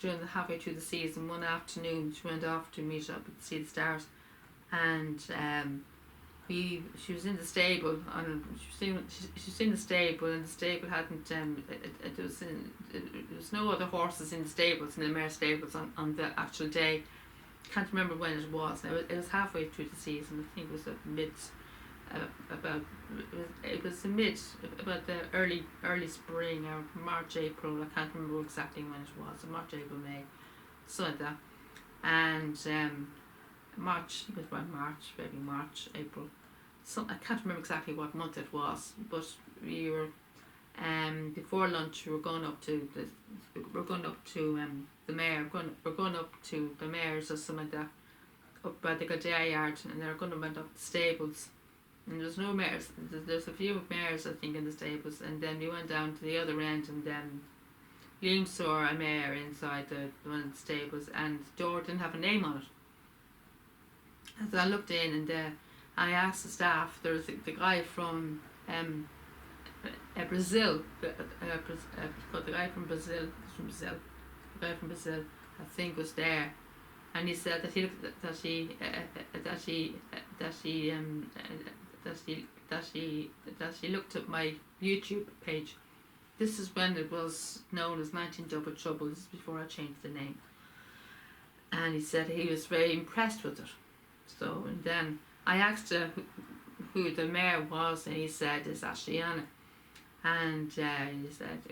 during the halfway through the season, one afternoon she went off to meet up and see the stars, and she was in the stable, and she was in the stable, and the stable hadn't there was no other horses in the stables, in the Mare stables on the actual day. Can't remember when it was. Now it was halfway through the season. I think it was about the early spring, or March, April. I can't remember exactly when it was. March, April, May, something like that. And March, it was around March, maybe March, April. I can't remember exactly what month it was, but we were before lunch. We were going up to the Mare. We're going up to the Mares or something like that, up by the Gardea yard, and they're going to went up the stables. And there's no mares. There's a few mares, I think, in the stables. And then we went down to the other end, and then Liam saw a mare inside one of the stables, and the door didn't have a name on it. So I looked in, and I asked the staff. There was the guy from Brazil. The guy from Brazil. The guy from Brazil, I think, was there. And he said that he looked at my YouTube page. This is when it was known as 19 Double Trouble. This is before I changed the name. And he said he was very impressed with it. So, and then I asked who the mare was, and he said it's Ashiana. And he said,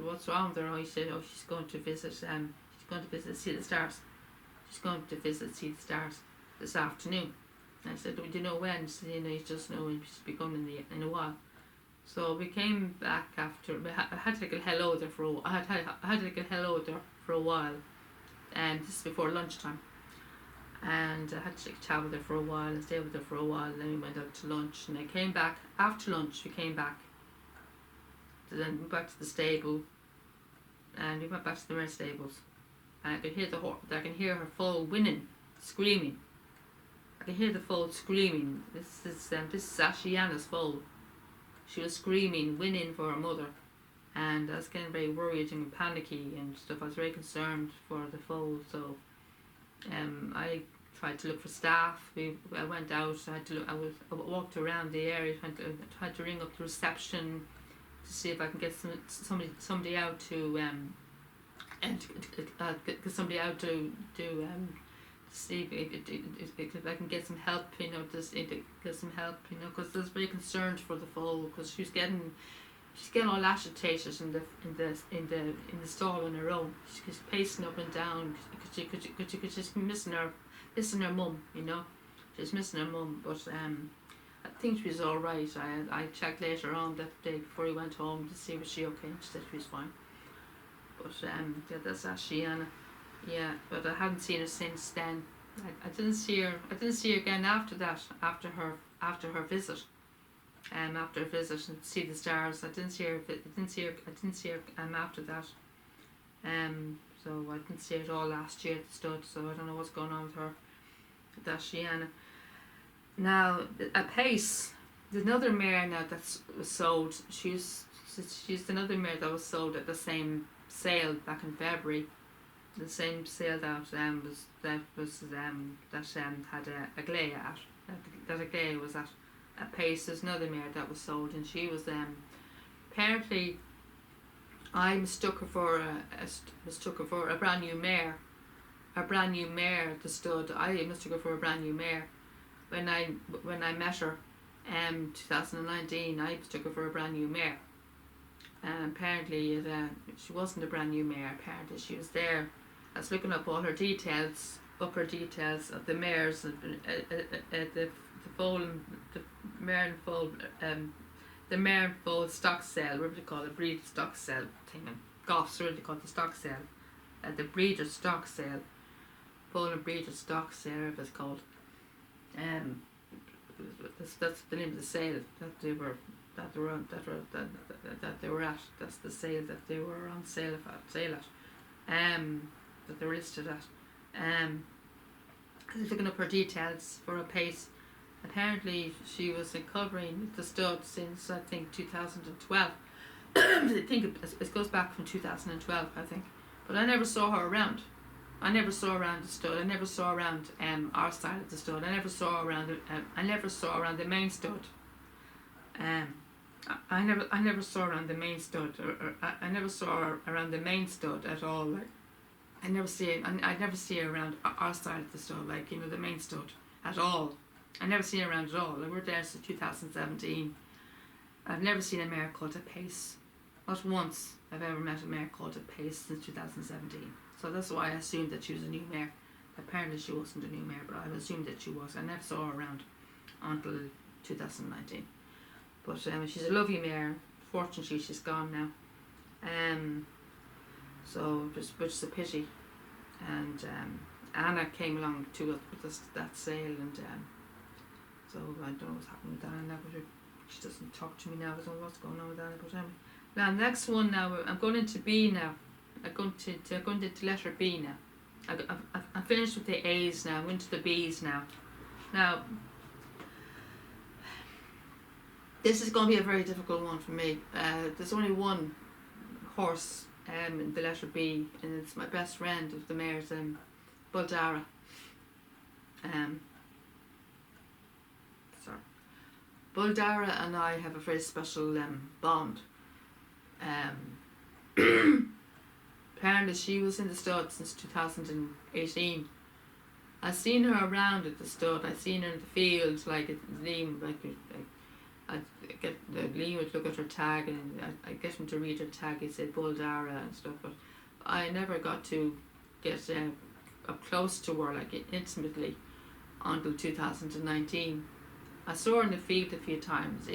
what's wrong with her? He said, she's going to visit. She's going to visit, see the stars. She's going to visit, see the stars this afternoon. And I said, do you know when? He said, you just know when she's be coming in a while. So we came back after. I had to like a hello there for a while. I had to like a hello there for a while, and this is before lunchtime. And I had to like chat with her for a while and stay with her for a while. And then we went out to lunch, and I came back after lunch. We came back. Then we went back to the stable, and we went back to the Mare stables. And I could hear I can hear her foal winning, screaming. I can hear the foal screaming. This is Ashiana's foal. She was screaming, winning for her mother, and I was getting very worried and panicky and stuff. I was very concerned for the foal, so I tried to look for staff. I went out. I walked around the area. Tried to ring up the reception to see if I can get somebody out to get somebody out to see if I can get some help, get some help, because I was very concerned for the foal, because she's getting all agitated in the stall on her own. She's pacing up and down because she's missing her mum, she's missing her mum. But I think she was all right. I checked later on that day before he went home to see was she okay, and she said she was fine. But that's Ashiana. Yeah, but I hadn't seen her since then. I didn't see her again after that. After her visit, after her visit and see the stars. I didn't see her after that. So I didn't see her at all last year at the stud. So I don't know what's going on with her. That's Shiana. Now a pace. There's another mare now that's sold. She's another mare that was sold at the same sale back in February. The same sale that had a glay at. That a glay was at a pace. There's another mare that was sold, and she was apparently I mistook her for a brand new mare. A brand new mare at the stud. I mistook her for a brand new mare. When I met her 2019, I mistook her for a brand new mare. And apparently she wasn't a brand new mare. Apparently she was there. I was looking up all her details, of the mares, the foal, the mare and foal, the mare and foal stock sale, whatever they call it, breed stock sale thing. And Goffs really call it the stock sale, the breeder stock sale, foal and breeder stock sale, whatever it's called. That's the name of the sale that they were at. That's the sale that they were on sale at. That they were listed at. I was looking up her details for a pace. Apparently she was covering the stud since I think 2012. I think it goes back from 2012, I think. But I never saw her around. I never saw her around the stud. I never saw her around our side of the stud. I never saw her around. I never saw her around the main stud. I never saw her around the main stud. I never saw her around the main stud at all. Like I never see her around our side of the stud. Like the main stud at all. I never seen her around at all. We're there since 2017. I've never seen a mare called a pace. Not once I've ever met a mare called a pace since 2017. So that's why I assumed that she was a new mare. Apparently she wasn't a new mare, but I assumed that she was. I never saw her around until 2019. But she's a lovely mare. Fortunately she's gone now. So which is a pity. And Anna came along to us with that sale, and so I don't know what's happening with Anna, but she doesn't talk to me now. I don't know what's going on with Anna. But now next one now, I'm going into B now. I'm going into letter B now. I'm finished with the A's now. I'm into the B's now. Now this is going to be a very difficult one for me. There's only one horse in the letter B, and it's my best friend of the mares, Buldara. Buldara and I have a very special bond. Apparently she was in the stud since 2018. I've seen her around at the stud. I've seen her in the field, like at Liam, Liam would look at her tag, and I get him to read her tag. He'd say Buldara and stuff, but I never got to get up close to her, like intimately, until 2019. I saw her in the field a few times,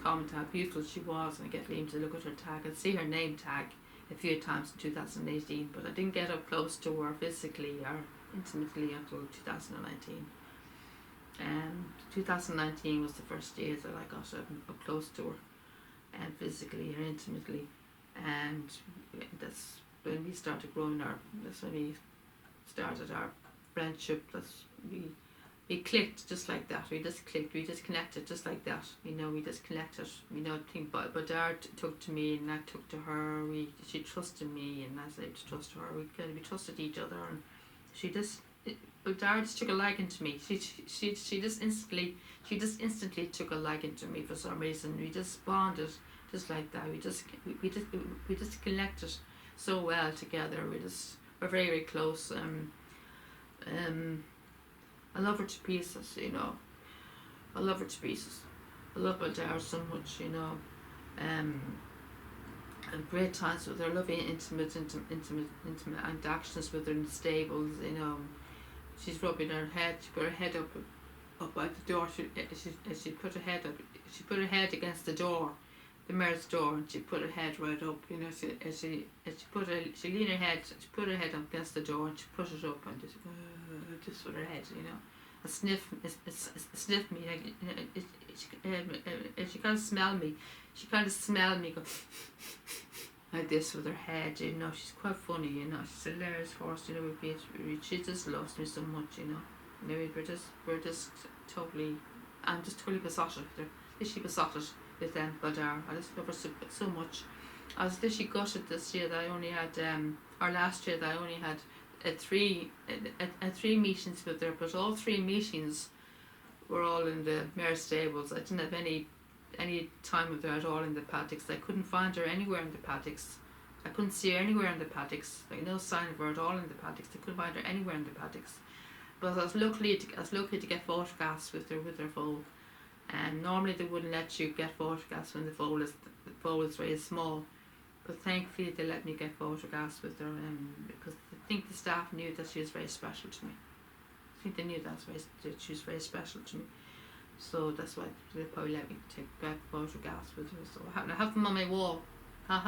comment how beautiful she was, and I get Liam to look at her tag. I'd see her name tag a few times in 2018, but I didn't get up close to her physically or intimately until 2019. 2019 was the first year that I got up close to her, and physically or intimately, and that's when we started growing that's when we started our friendship. We clicked just like that. We just clicked. We just connected just like that. We just connected. But Dad took to me, and I took to her. She trusted me, and as I trusted her, we trusted each other. And but Dad just took a liking to me. She just instantly took a liking to me for some reason. We just bonded just like that. We just connected so well together. We're very, very close. I love her to pieces, I love her to pieces. I love Buldara so much, and great times with her, lovely intimate interactions with her in the stables, She's rubbing her head. She put her head up by the door. She put her head up. She put her head against the door, the mare's door, and she put her head right up. She leaned her head. She put her head up against the door, and she put it up, and just with her head, a sniff me, she kind of smelled me. She kind of smelled me, go like this with her head, She's quite funny, She's a hilarious horse, she just loves me so much, we're just totally, I'm just totally besotted with her. Literally besotted with Buldara. I just love her so much. I was literally gutted this year that I only had, or last year that I only had three meetings with her, but all three meetings were all in the mare stables. I didn't have any time with her at all in the paddocks. I couldn't find her anywhere in the paddocks. I couldn't see her anywhere in the paddocks. Like no sign of her at all in the paddocks. I couldn't find her anywhere in the paddocks. But I was lucky to get photographs with her foal. And normally they wouldn't let you get photographs when the foal is very small. But thankfully they let me get photographs with her, because I think the staff knew that she was very special to me. I think they knew that she was very special to me. So that's why they probably let me get photographs with her. So I have them on my wall. I'm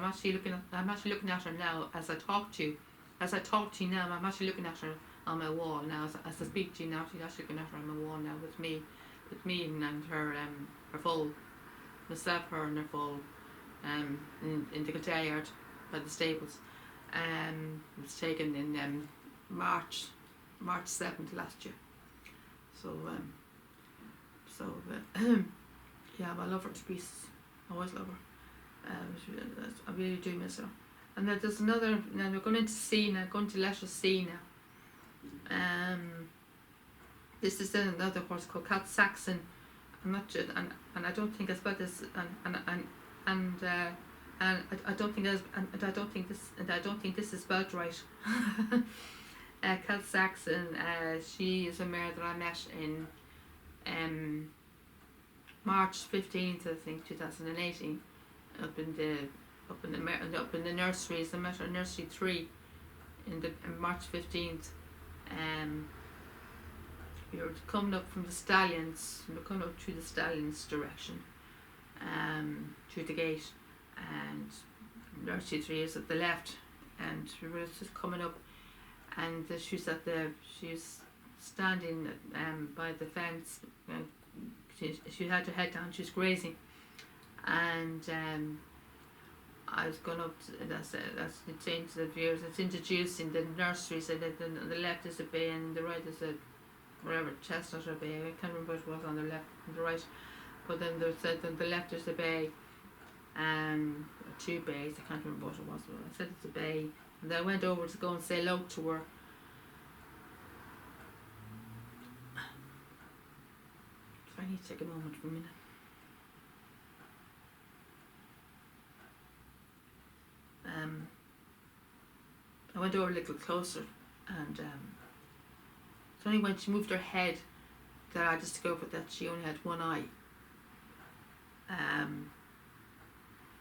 actually looking at her now as I talk to you. As I talk to you now, I'm actually looking at her on my wall now. As I speak to you now, she's actually looking at her on my wall now with me and her foal. Myself, her and her foal. In the Kildare yard by the stables. It was taken in March 7th last year. Yeah, I love her to pieces. I always love her. I really do miss her. And then there's another, now we're going into C now, going to letter C now. This is another horse called Cat Saxon. I'm not sure, and I don't think I spelled this, and I don't think this, and I don't think this is spelled right. Cat Saxon, she is a mare that I met in March 15th, I think, 2018, up in the nurseries. I met her in nursery 3 in March 15th. We were coming up from the stallions. We were coming up through the stallions direction, through the gate, and nursery 3 is at the left, and we were just coming up, and she was standing by the fence. She had her head down. She was grazing, and I was going up to, that's saying to the viewers, it's introducing the nursery, so that on the left is a bay and the right is a whatever, chestnut or bay, I can't remember what it was on the left and the right, but then they said on the left there's a bay, 2 bays, I can't remember what it was, but I said it's a bay, and then I went over to go and say hello to her. So I need to take a moment for a minute. I went over a little closer, and it's only when she moved her head that I discovered that she only had one eye.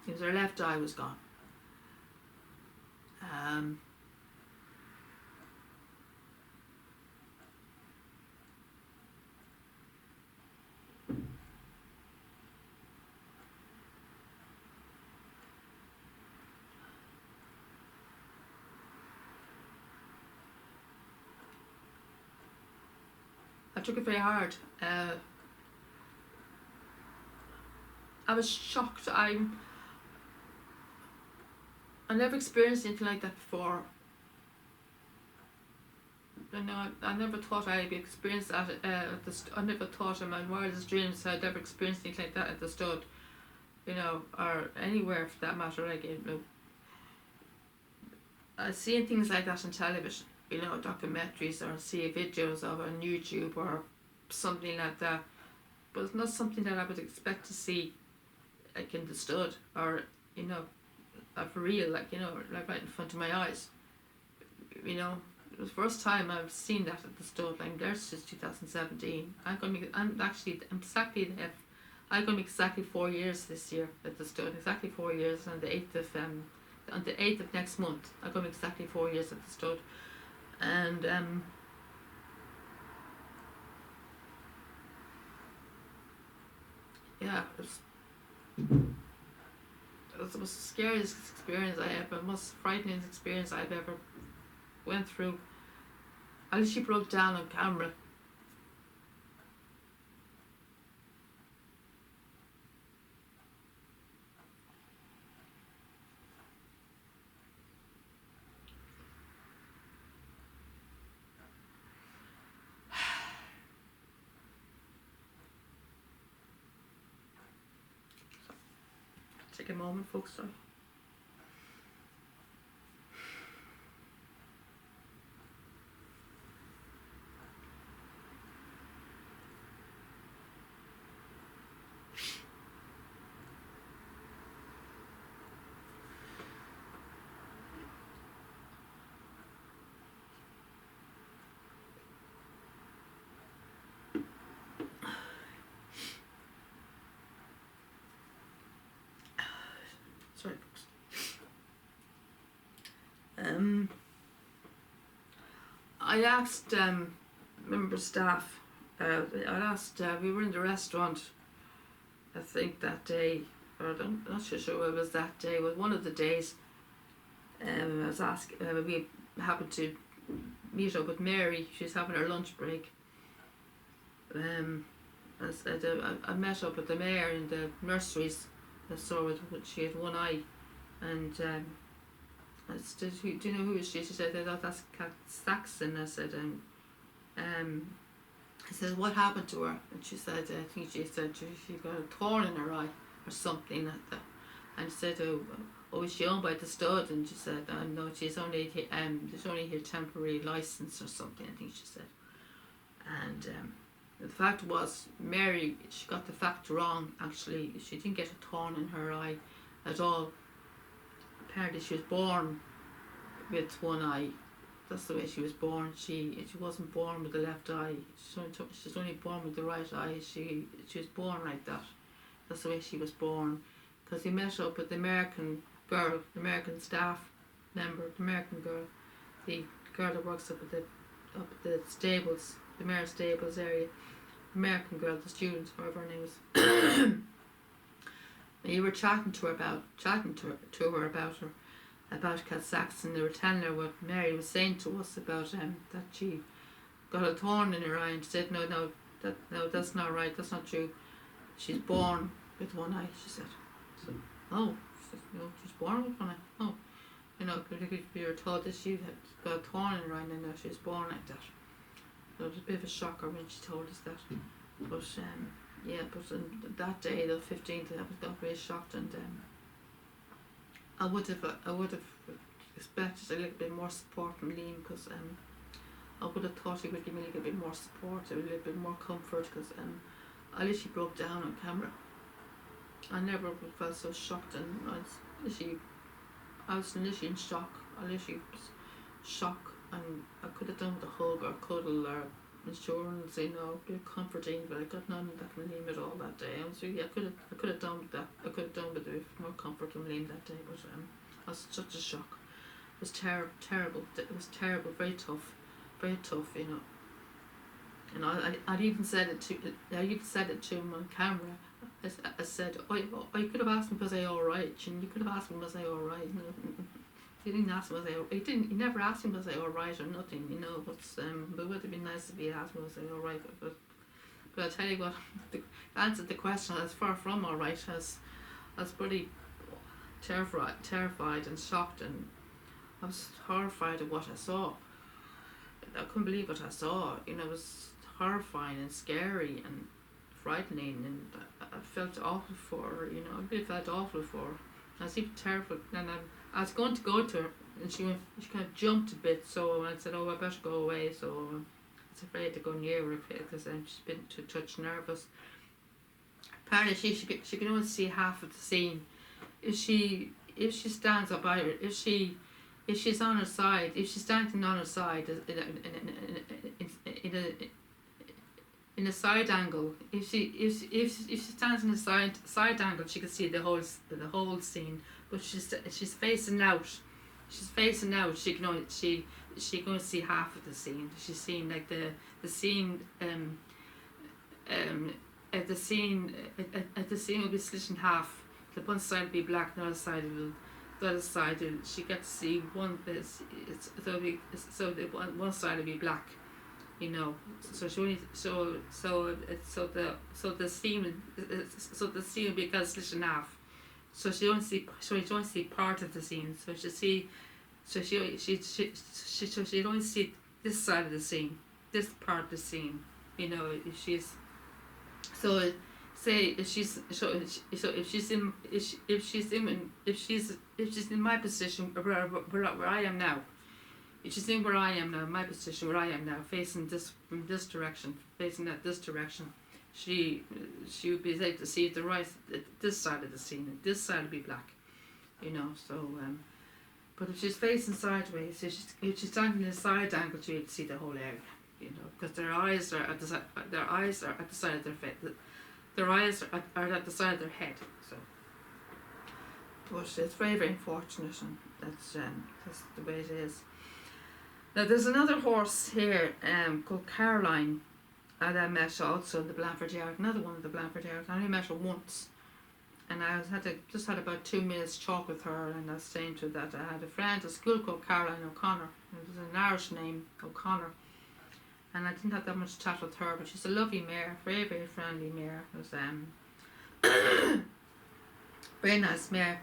It was her left eye was gone. I took it very hard. I was shocked. I never experienced anything like that before. You know, I never thought I'd experienced that I never thought in my wildest dreams I'd ever experienced anything like that at the stud, you know, or anywhere for that matter. Like, you know, I've seen things like that on television, you know, documentaries, or see videos of on YouTube or something like that, but it's not something that I would expect to see, like in the stud, or, you know, for real, like, you know, like right in front of my eyes. You know, it was the first time I've seen that at the stud. I'm there since 2017. I'm going to be exactly 4 years this year at the stud. Exactly 4 years on the 8th of next month. I'm going to be exactly 4 years at the stud, and yeah, it was the most scariest experience I ever, most frightening experience I've ever went through. I literally broke down on camera. Take a moment, folks. Sorry. Sorry, folks. I asked member staff. We were in the restaurant, I think that day, or I'm not sure it was that day, but one of the days. I was asking. We happened to meet up with Mary. She was having her lunch break. I said I met up with the mare in the nurseries. I saw it. She had one eye, and I said, "Do you know who is she?" She said, "I thought that's Cat Saxon." I said, I said, "What happened to her?" And she said, "I think she said she got a thorn in her eye or something like that." And she said, "Oh, oh, is she owned by the stud? And she said, no, she's only there's only here temporary license or something, I think she said. And the fact was, Mary, she got the fact wrong, actually. She didn't get a thorn in her eye at all. Apparently she was born with one eye. That's the way she was born. She wasn't born with the left eye. She's only born with the right eye. She was born like that. That's the way she was born. Because he met up with the American girl, the American staff member, the American girl, the girl that works up at the stables, the Mare stables area. The American girl, the student, whatever her name was. And you were chatting to her about Cat Saxon. They were telling her what Mary was saying to us about that she got a thorn in her eye, and she said, no, that's not right, that's not true. She's born with one eye, she said. So, she said, she's born with one eye. Oh, we were told that she had got a thorn in her eye, and now she was born like that. So it was a bit of a shocker when she told us that. But but on that day, the 15th, I got very shocked, and I would have expected a little bit more support from Liam, because I would have thought he would give me a little bit more support, a little bit more comfort, because I literally broke down on camera. I never felt so shocked, and I was literally in shock. I literally was shocked, and I could have done with a hug or cuddle or insurance, a bit comforting, but I got none of that from Liam at all that day. I could have done with that. I could have done with a bit more comfort from Liam that day, but I was such a shock. It was terrible. It was terrible, very tough, And I even said it to him on camera. I said, I could have asked him, was I all right? You could have asked him, was I all right? He didn't ask me, was I? He never asked me, was I all right or nothing, But it would have been nice if he asked me, was I all right? But I'll tell you what, the answer to the question, I was far from all right. I was pretty terrified and shocked, and I was horrified at what I saw. I couldn't believe what I saw. It was horrifying and scary and frightening, and I felt awful for her. I really felt awful for her. I was even terrified, and I was going to go to her, and she kind of jumped a bit, so I said, I better go away. So I was afraid to go near her because she's been too touch nervous. Apparently she can only see half of the scene. If she stands up by her, if she's on her side, if she's standing on her side in a side angle, if she stands in a side angle, she can see the whole scene. But she's facing out. She can only see half of the scene. She's seeing like the scene. At the scene will be split in half. The one side will be black, the other side she gets to see one. So the one side will be black. So she only the scene will be kind of split in half. So she don't see part of the scene. So she don't see this side of the scene, this part of the scene. If she's if she's in my position where I am now. If she's in where I am now, my position where I am now, facing this from this direction, facing at this direction, she would be able to see this side of the scene, and this side would be black, So, but if she's facing sideways, if she's standing in a side angle, she'll be able to see the whole area, because their eyes are at the side of their face. Their eyes are at the side of their head. So, but it's very, very unfortunate, and that's the way it is. Now there's another horse here called Caroline, and I met also in the Blanford Yard, another one in the Blanford Yard. I only met her once, and I just had about 2 minutes talk with her, and I was saying to her that I had a friend at school called Caroline O'Connor. It was an Irish name, O'Connor, and I didn't have that much chat with her, but she's a lovely mare, very, very friendly mare. It was very nice mare.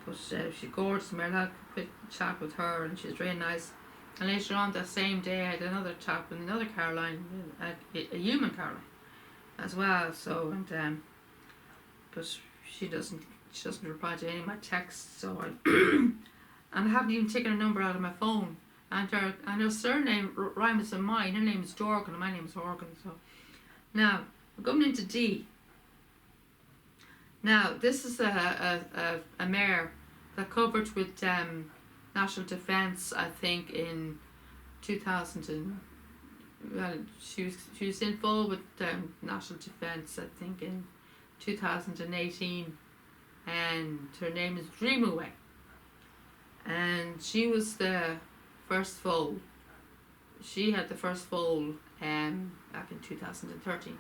But she's gorgeous mare. I had a quick chat with her, and she's very nice. And later on that same day, I had another chat with another Caroline, a human Caroline, as well. So but she doesn't She doesn't reply to any of my texts, so and I haven't even taken her number out of my phone. And her surname rhymes with mine. Her name is Dorgan, and my name is Horgan. So now we're going into D. Now this is a mare that covered with National Defence, I think, in 2000 and, well, she was involved with National Defence, I think, in 2018, and her name is Dreamaway, and she was the first foal. She had the first foal back in 2013.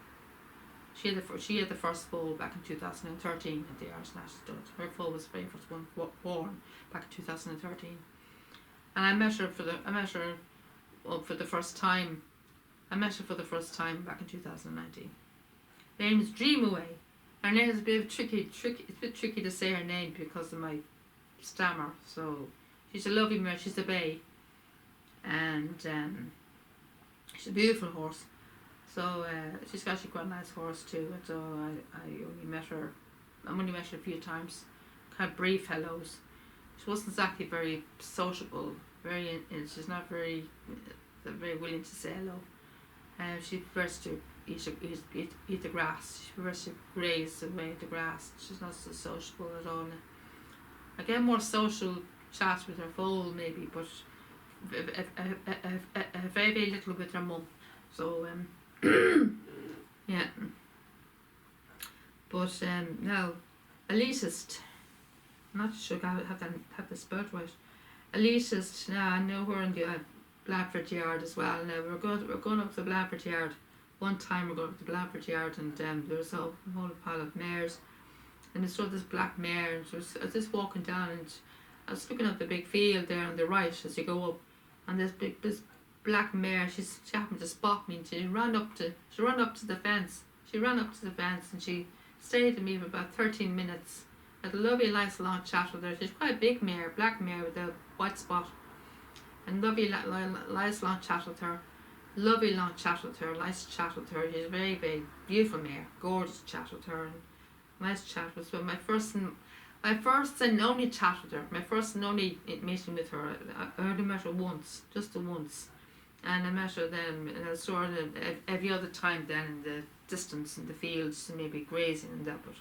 She had the first foal back in 2013 at the Irish National Stud. Her foal was the very first one born back in 2013, and I met her for the first time. I met her for the first time back in 2019. Her name is Dreamaway. Her name is a bit tricky. It's a bit tricky to say her name because of my stammer. So she's a lovely mare. She's a bay, and she's a beautiful horse. So she's actually quite a nice horse too. And so I only met her. I've only met her a few times. Kind of brief hellos. She wasn't exactly very sociable. She's not very willing to say hello. She prefers to eat the grass. She prefers to graze away the grass. She's not so sociable at all. I get more social chat with her foal maybe, but very, very little with her mum. So yeah. But now, elitist. I'm not sure I have the spelled right. Elitist. Now I know we're in the Bladford Yard as well. Now we're going up to the Bladford Yard. One time we're going up to the Bladford Yard, and there was a whole pile of mares, and I saw this black mare, and I was just walking down, and I was looking at the big field there on the right as you go up, and this black mare, she happened to spot me, and she ran up to the fence. She ran up to the fence, and she stayed with me for about 13 minutes. I had a lovely, nice long chat with her. She's quite a big mare, black mare with a white spot. And lovely, nice long chat with her. Lovely long chat with her, nice chat with her. She's a very, very beautiful mare. Gorgeous chat with her. And nice chat with her. My first and only chat with her. My first and only meeting with her. I only met her once, just the once. And I met her then, and I saw her every other time then in the distance in the fields, maybe grazing and that, but